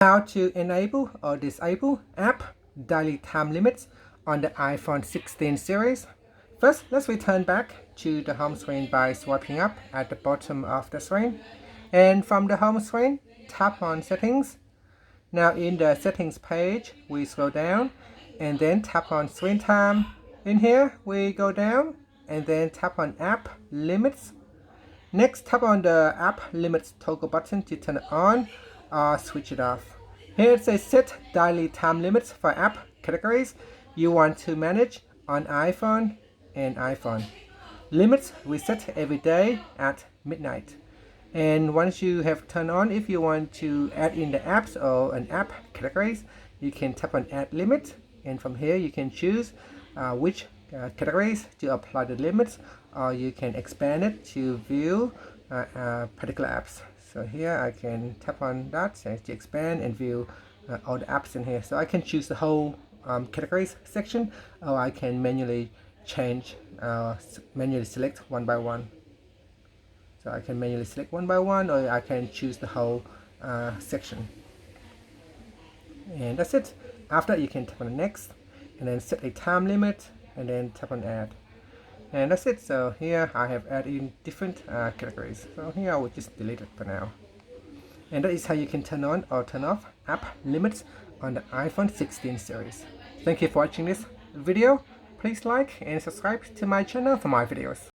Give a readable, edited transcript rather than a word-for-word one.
How to enable or disable app daily time limits on the iPhone 16 series. First, let's return back to the home screen by swiping up at the bottom of the screen. And from the home screen, tap on Settings. Now in the Settings page, we scroll down and then tap on Screen Time. In here, we go down and then tap on App Limits. Next, tap on the App Limits toggle button to turn it on or switch it off. Here it says Set Daily Time Limits for app categories you want to manage on iPhone and iPhone. Limits reset every day at midnight. And once you have turned on, if you want to add in the apps or an app categories, you can tap on Add Limit, and from here you can choose which categories to apply the limits, or you can expand it to view particular apps. So here I can tap on that to expand and view all the apps in here. So I can choose the whole categories section, or I can manually select one by one. So I can manually select one by one, or I can choose the whole section. And that's it. After, you can tap on Next, and then set a time limit, and then tap on Add. And that's it. So here I have added in different categories. So here I will just delete it for now. And that is how you can turn on or turn off app limits on the iPhone 16 series. Thank you for watching this video. Please like and subscribe to my channel for my videos.